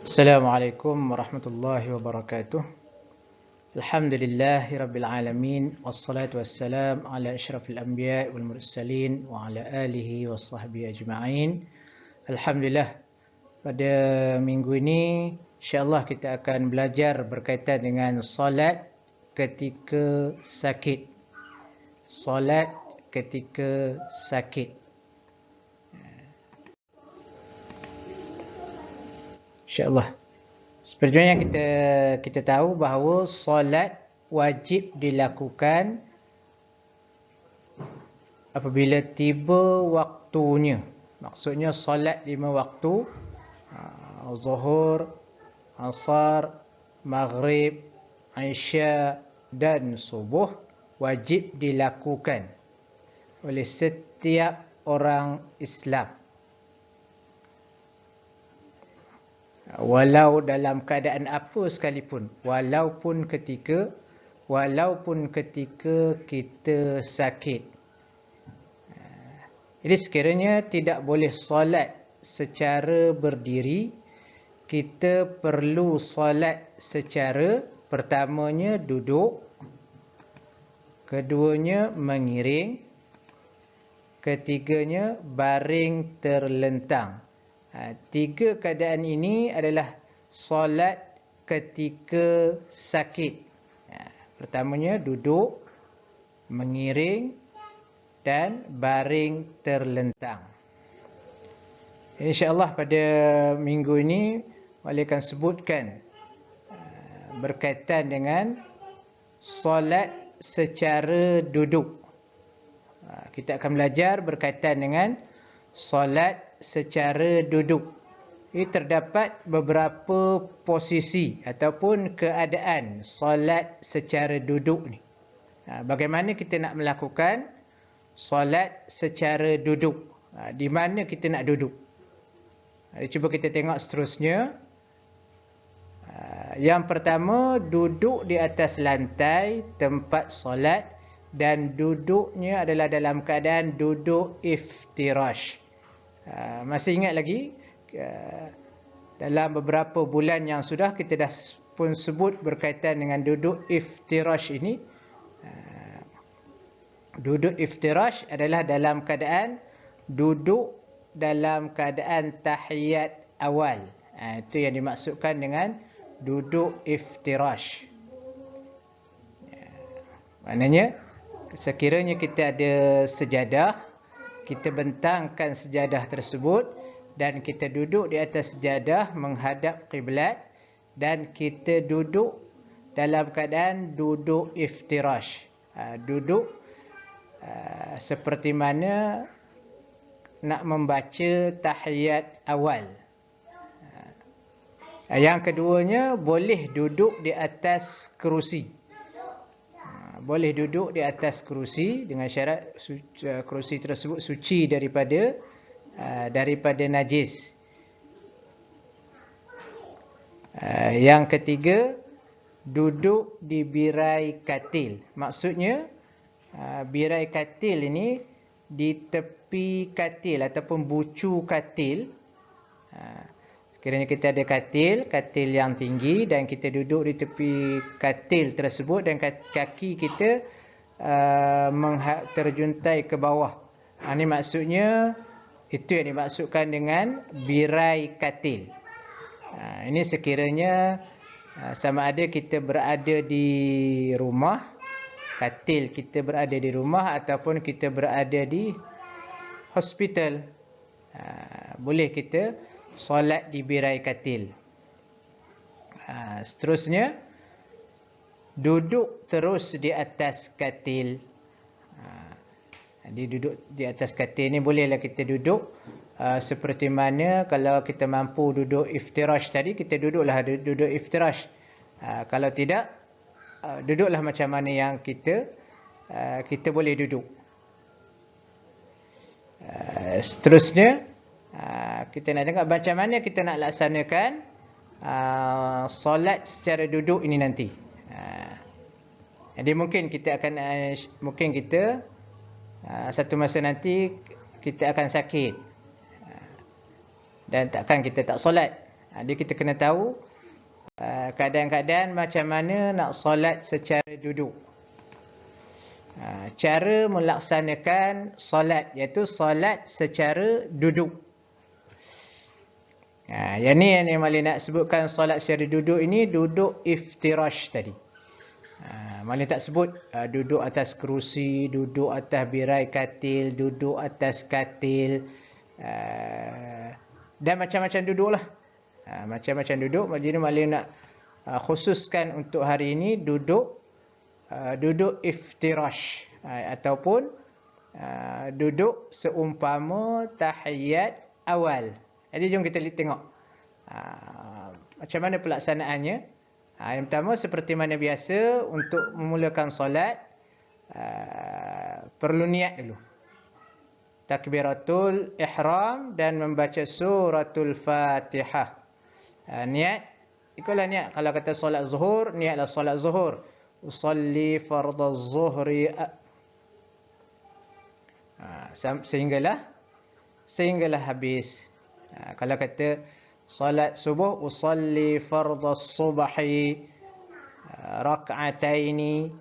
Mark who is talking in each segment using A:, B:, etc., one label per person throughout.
A: Assalamualaikum warahmatullahi wabarakatuh. Alhamdulillahi rabbil alamin, wassalatu wassalam ala asyrafil anbiya wal mursalin wa ala alihi washabbihi ajma'in. Alhamdulillah, pada minggu ini insya-Allah kita akan belajar berkaitan dengan solat ketika sakit. Solat ketika sakit. InsyaAllah. Seperti yang kita tahu bahawa solat wajib dilakukan apabila tiba waktunya. Maksudnya solat 5 waktu, Zuhur, Asar, Maghrib, Isya dan Subuh wajib dilakukan oleh setiap orang Islam. Walau dalam keadaan apa sekalipun, walaupun ketika kita sakit. Jadi sekiranya tidak boleh solat secara berdiri, kita perlu solat secara pertamanya duduk, keduanya mengiring, ketiganya baring terlentang. 3 keadaan ini adalah solat ketika sakit. Pertamanya duduk, mengiring dan baring terlentang. InsyaAllah pada minggu ini Wali akan sebutkan berkaitan dengan solat secara duduk. Kita akan belajar berkaitan dengan solat secara duduk. Ini terdapat beberapa posisi ataupun keadaan solat secara duduk ni. Bagaimana kita nak melakukan solat secara duduk? Di mana kita nak duduk? Cuba kita tengok seterusnya. Yang pertama, duduk di atas lantai tempat solat dan duduknya adalah dalam keadaan duduk iftirash. Masih ingat lagi dalam beberapa bulan yang sudah kita dah pun sebut berkaitan dengan duduk iftirash ini. Duduk iftirash adalah dalam keadaan duduk dalam keadaan tahiyat awal. Itu yang dimaksudkan dengan duduk iftirash. Maknanya sekiranya kita ada sejadah, kita bentangkan sejadah tersebut dan kita duduk di atas sejadah menghadap kiblat dan kita duduk dalam keadaan duduk iftirash. Duduk seperti mana nak membaca tahiyat awal. Yang keduanya, boleh duduk di atas kerusi. Boleh duduk di atas kerusi dengan syarat kerusi tersebut suci daripada najis. Yang ketiga, duduk di birai katil. Maksudnya birai katil ini di tepi katil ataupun bucu katil. Sekiranya kita ada katil yang tinggi dan kita duduk di tepi katil tersebut dan kaki kita terjuntai ke bawah. Ini maksudnya, itu yang dimaksudkan dengan birai katil. Ini sekiranya sama ada kita berada di rumah, katil kita berada di rumah ataupun kita berada di hospital. Boleh kita solat di birai katil. Seterusnya, duduk terus di atas katil. Duduk di atas katil ni bolehlah kita duduk seperti mana kalau kita mampu duduk iftirash tadi, kita duduklah duduk iftirash. Kalau tidak, duduklah macam mana yang kita boleh duduk. Seterusnya, kita nak tengok macam mana kita nak laksanakan solat secara duduk ini nanti. Jadi mungkin kita satu masa nanti kita akan sakit dan takkan kita tak solat. Jadi kita kena tahu keadaan-keadaan macam mana nak solat secara duduk. Cara melaksanakan solat, iaitu solat secara duduk. Yang ni yang Malik nak sebutkan solat secara duduk ini, duduk iftirash tadi. Malik tak sebut duduk atas kerusi, duduk atas birai katil, duduk atas katil, dan macam-macam duduk lah. Macam-macam duduk. Jadi Malik nak khususkan untuk hari ini duduk iftirash, ataupun duduk seumpama tahiyat awal. Jadi jom kita tengok macam mana pelaksanaannya. Yang pertama, seperti mana biasa, untuk memulakan solat perlu niat dulu, takbiratul ihram dan membaca suratul Fatihah. Niat, ikutlah niat. Kalau kata solat zuhur, niatlah solat zuhur. Usalli fardaz zuhri, sehinggalah habis. Kalau kata solat subuh, usalli fardaz subhi rak'ataini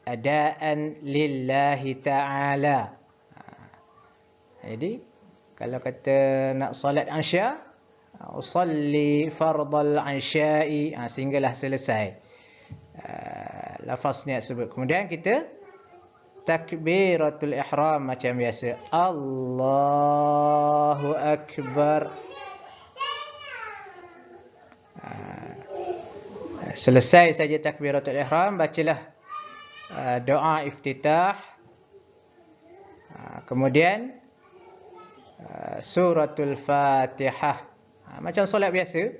A: adaan lillahi ta'ala. Jadi kalau kata nak solat Isya, usalli fardal Isya'i, sehinggalah selesai lafaz niat sebut. Kemudian kita takbiratul ihram macam biasa. Allahu akbar. Selesai saja takbiratul ihram, bacalah doa iftitah. Kemudian suratul Fatihah. Macam solat biasa,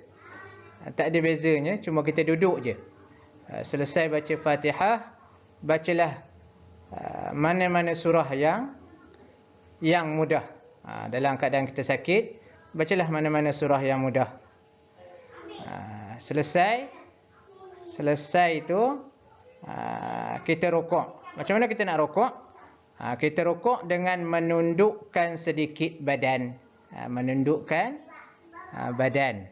A: tak ada bezanya, cuma kita duduk je. Selesai baca Fatihah, bacalah mana-mana surah yang mudah. Dalam keadaan kita sakit, bacalah mana-mana surah yang mudah. Selesai itu kita rukuk. Macam mana kita nak rukuk? Kita rukuk dengan menundukkan sedikit badan. Menundukkan badan.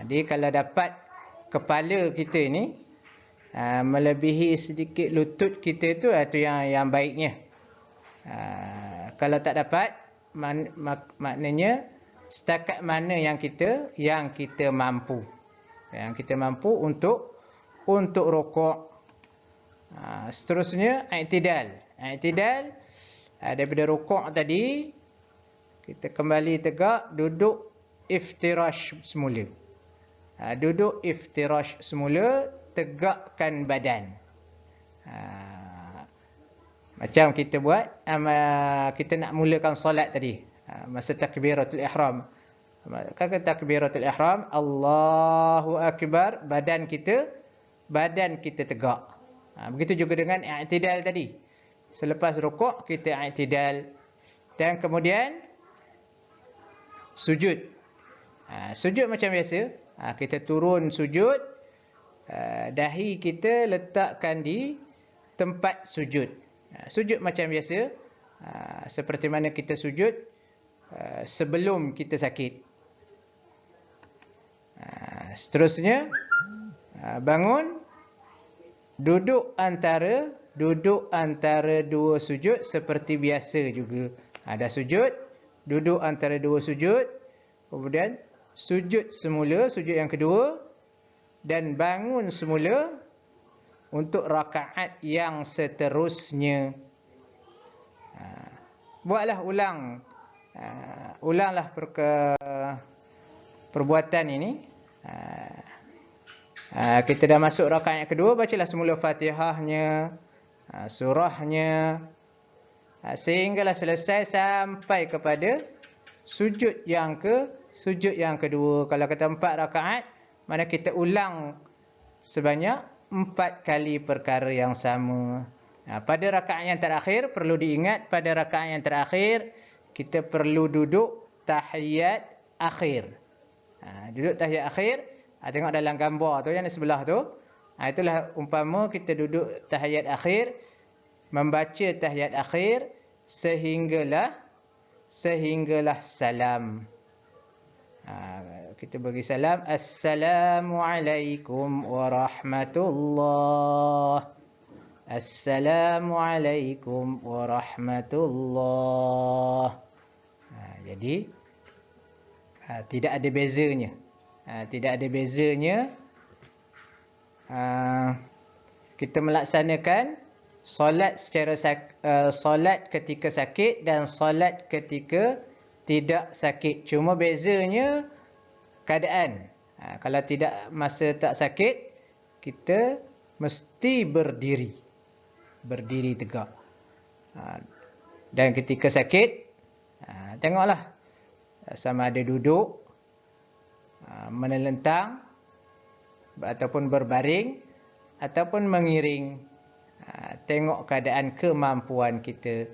A: Jadi kalau dapat kepala kita ni melebihi sedikit lutut kita tu, itu yang baiknya. Kalau tak dapat, maknanya setakat mana yang kita mampu. Yang kita mampu untuk rukuk. Seterusnya i'tidal. I'tidal daripada rukuk tadi, kita kembali tegak, duduk iftirash semula. Duduk iftirash semula, tegakkan badan. Macam kita buat, kita nak mulakan solat tadi, masa takbiratul ihram. Kata takbiratul ihram, Allahu akbar, badan kita tegak. Begitu juga dengan i'tidal tadi. Selepas rukuk, kita i'tidal. Dan kemudian sujud. Sujud macam biasa. Kita turun sujud, dahi kita letakkan di tempat sujud. Sujud macam biasa, seperti mana kita sujud sebelum kita sakit. Seterusnya, bangun, duduk antara dua sujud seperti biasa juga. Ada sujud, duduk antara dua sujud, kemudian sujud semula, sujud yang kedua, dan bangun semula untuk rakaat yang seterusnya. Buatlah ulanglah perbuatan ini. Kita dah masuk rakaat yang kedua, bacalah semula Fatihahnya, surahnya, sehinggalah selesai sampai kepada sujud yang kedua. Kalau kata 4 rakaat, mana kita ulang sebanyak 4 kali perkara yang sama. Pada rakaat yang terakhir, perlu diingat, pada rakaat yang terakhir kita perlu duduk tahiyat akhir. Duduk tahiyat akhir, tengok dalam gambar tu yang di sebelah tu. Itulah umpama kita duduk tahiyat akhir, membaca tahiyat akhir sehinggalah salam. Kita bagi salam. Assalamualaikum warahmatullahi. Assalamualaikum warahmatullahi. Jadi tidak ada bezanya. Tidak ada bezanya. Kita melaksanakan solat secara solat ketika sakit dan solat ketika tidak sakit. Cuma bezanya keadaan. Kalau tidak masa tak sakit, kita mesti berdiri. Berdiri tegak. Dan ketika sakit, tengoklah sama ada duduk, menelentang ataupun berbaring ataupun mengiring. Tengok keadaan kemampuan kita.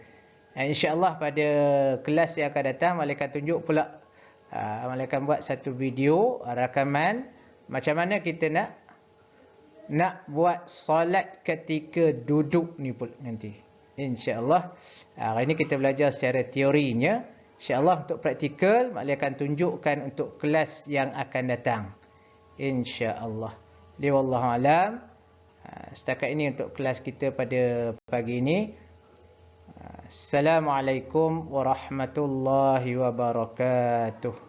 A: InsyaAllah pada kelas yang akan datang, Malaikat tunjuk pula. Malaikat buat satu video rakaman macam mana kita nak buat solat ketika duduk ni pula nanti. InsyaAllah. Hari ini kita belajar secara teorinya. InsyaAllah untuk praktikal, Malaikat tunjukkan untuk kelas yang akan datang. InsyaAllah. Wallahualam. Setakat ini untuk kelas kita pada pagi ini. Assalamualaikum warahmatullahi wabarakatuh.